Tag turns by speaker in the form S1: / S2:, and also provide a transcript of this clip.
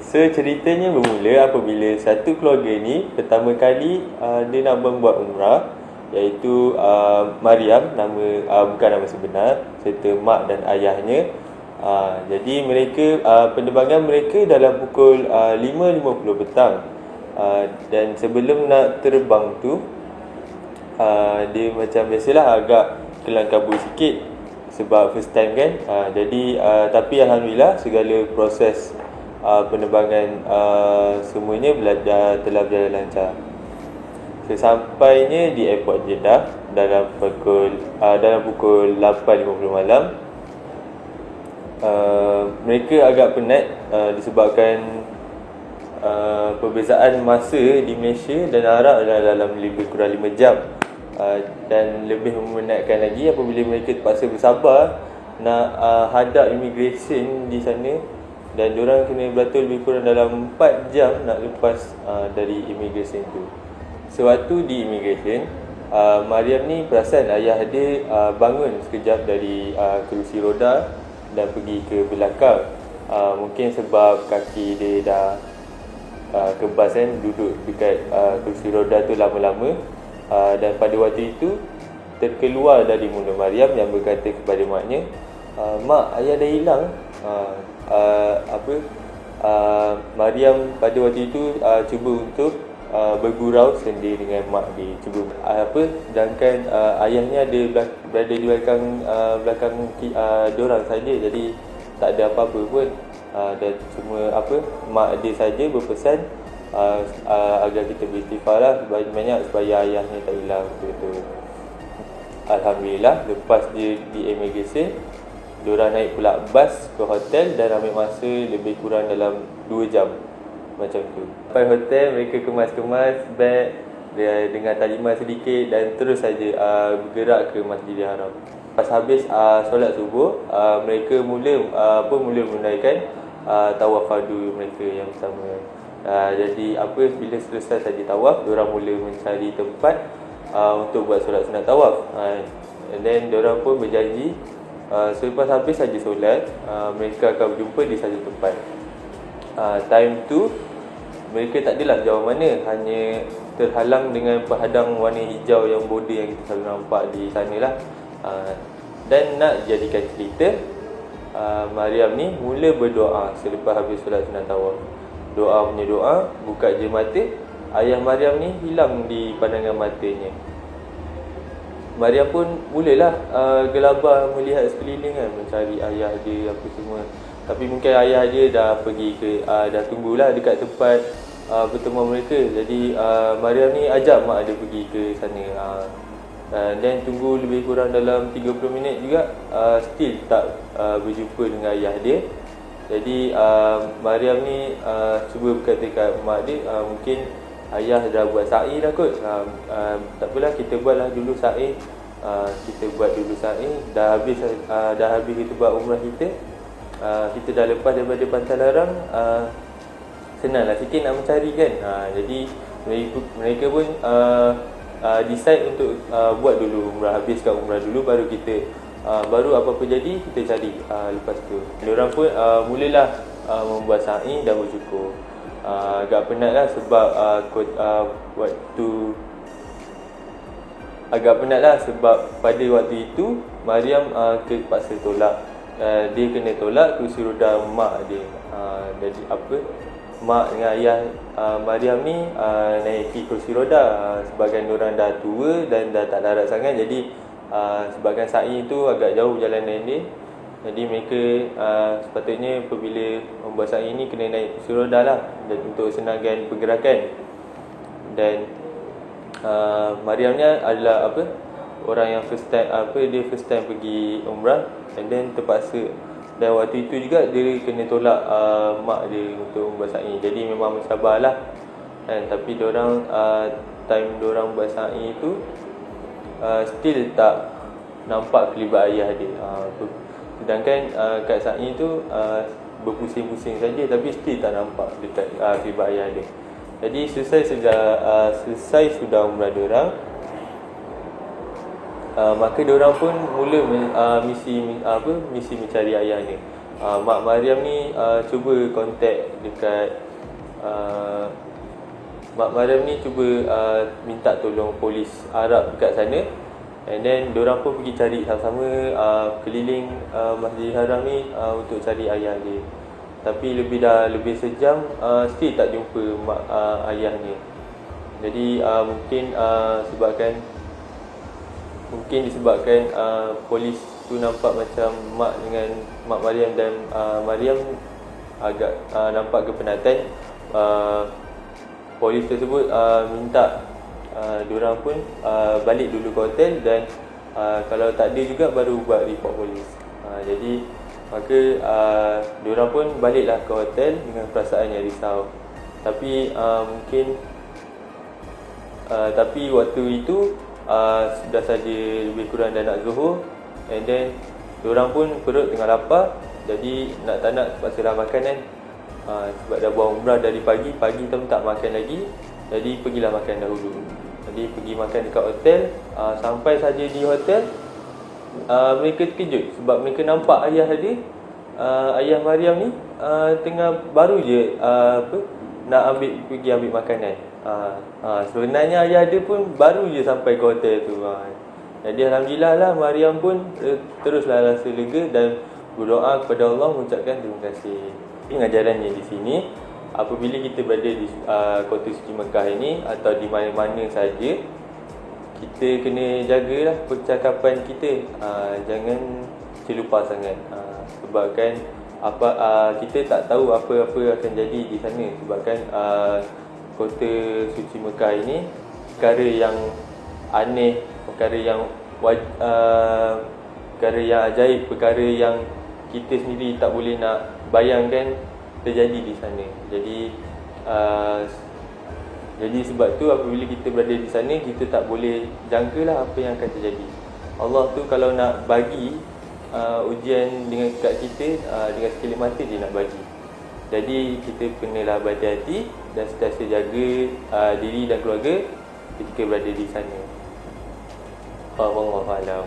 S1: So ceritanya bermula apabila satu keluarga ni pertama kali dia nak membuat umrah, iaitu Maryam, bukan nama sebenar, serta mak dan ayahnya. Jadi mereka penerbangan mereka dalam pukul 5.50 petang. Dan sebelum nak terbang tu dia macam biasalah agak kelang kabut sikit sebab first time kan. Tapi alhamdulillah segala proses penerbangan semuanya telah berjalan lancar. Sesampainya di airport Jeddah dalam pukul 8.50 malam, mereka agak penat disebabkan perbezaan masa di Malaysia dan Arab adalah dalam lebih kurang 5 jam. Dan lebih memenatkan lagi apabila mereka terpaksa bersabar nak hadap immigration di sana, dan diorang kena beratur lebih kurang dalam 4 jam nak lepas dari immigration tu. Sewaktu di immigration, Maryam ni perasan ayah dia bangun sekejap dari kerusi roda dan pergi ke belakang. Mungkin sebab kaki dia dah kebas kan, duduk dekat kerusi roda tu lama-lama. Dan pada waktu itu terkeluar dari mulut Maryam yang berkata kepada maknya, "Mak, ayah dah hilang." Maryam pada waktu itu cuba untuk bergurau sendiri dengan mak dia, sedangkan ayahnya berada di belakang diorang saja, jadi tak ada apa-apa pun. Dan cuma mak dia saja berpesan agar kita beristighfar lah banyak supaya ayahnya tak hilang betul-betul. Alhamdulillah, lepas dia di immigration, diorang naik pula bas ke hotel dan ambil masa lebih kurang dalam 2 jam macam tu. Sampai hotel, mereka kemas-kemas beg dengan taliman sedikit dan terus saja bergerak ke Masjidil Haram. Lepas habis solat subuh, mereka mula menunaikan tawaf fardu mereka yang pertama. Jadi bila selesai saja tawaf, diorang mula mencari tempat untuk buat solat sunat tawaf. And then diorang pun berjanji selepas habis saja solat, mereka akan berjumpa di satu tempat. Time tu mereka tak adalah jauh mana, hanya terhalang dengan penghadang warna hijau yang border yang kita selalu nampak di sana lah. Dan nak jadikan cerita, Maryam ni mula berdoa selepas habis solat sunat tawaf. Doa punya doa, buka je mata, ayah Maryam ni hilang di pandangan matanya. Maryam pun mulalah gelabah melihat sekeliling kan, mencari ayah dia apa semua. Tapi mungkin ayah dia dah tunggulah dekat tempat pertemuan mereka. Jadi Maryam ni ajak mak dia pergi ke sana. Dan tunggu lebih kurang dalam 30 minit juga, still tak berjumpa dengan ayah dia. Jadi Maryam ni cuba berkata kat mak dia, mungkin ayah dah buat sa'i dah kot. Tak apalah, kita buatlah dulu sa'i. Dah habis kita buat umrah kita. Kita dah lepas daripada Pantai Larang, senanglah sikit nak mencari kan. Jadi mereka pun decide untuk buat dulu umrah, habiskan umrah dulu, baru kita baru apa-apa jadi kita cari lepas tu. Diorang pun mulalah membuat sa'i dan bersyukur. Agak penat lah sebab pada waktu itu Maryam terpaksa tolak. Dia kena tolak kerusi roda mak dia. Jadi mak dengan ayah Maryam ni naiki kerusi roda. Sebagian diorang dah tua dan dah tak larat sangat, jadi sebabkan sa'i itu agak jauh jalanan dia. Jadi mereka sepatutnya apabila membuat sa'i ni kena naik kerusi roda lah, dan untuk senangkan pergerakan. Dan Maryam ni adalah orang yang first time pergi umrah, and then terpaksa. Dan waktu itu juga dia kena tolak mak dia untuk membuat sa'i. Jadi memang mensabarlah kan. Tapi diorang time diorang buat sa'i itu still tak nampak kelibat ayah dia. Sedangkan kat sa'i tu berpusing-pusing saja, tapi still tak nampak dekat kelibat ayah dia. Jadi selesai sudah umrah diorang, maka diorang pun mula misi mencari ayah ni. Mak Mariam ni cuba kontak dekat Mak Mariam ni cuba minta tolong polis Arab dekat sana. And then diorang pun pergi cari sama-sama keliling Masjidil Haram ni untuk cari ayah dia. Tapi lebih sejam still tak jumpa ayahnya. Jadi mungkin disebabkan polis tu nampak macam Mak Mariam dan Mariam agak nampak kepenatan. Polis tersebut minta diorang pun balik dulu ke hotel dan kalau tak ada juga baru buat report polis. Jadi maka diorang pun baliklah ke hotel dengan perasaan yang risau. Tapi waktu itu sudah saja lebih kurang dah nak zuhur, and then diorang pun perut tengah lapar. Jadi tak nak terpaksalah makan kan. Sebab dah buat umrah dari pagi tu tak makan lagi. Jadi pergilah makan dahulu. Jadi pergi makan dekat hotel. Sampai saja di hotel, mereka terkejut sebab mereka nampak ayah Mariam ni tengah baru je nak pergi ambil makanan. Sebenarnya ayah dia pun baru je sampai ke hotel tu. Jadi alhamdulillah lah, Mariam pun teruslah rasa lega dan berdoa kepada Allah mengucapkan terima kasih. Pengajarannya di sini, apabila kita berada di kota suci Mekah ini atau di mana-mana saja, kita kena jagalah percakapan kita. Jangan terlupa sangat. Sebabkan kita tak tahu apa-apa akan jadi di sana. Sebabkan kota suci Mekah ini perkara yang aneh, perkara yang ajaib, perkara yang kita sendiri tak boleh nak bayangkan terjadi di sana. Jadi sebab tu apabila kita berada di sana, kita tak boleh jangkalah apa yang akan terjadi. Allah tu kalau nak bagi ujian kat kita, dengan sekelip mata dia nak bagi. Jadi kita kenalah berhati-hati dan sentiasa jaga diri dan keluarga ketika berada di sana. Wallahu a'lam.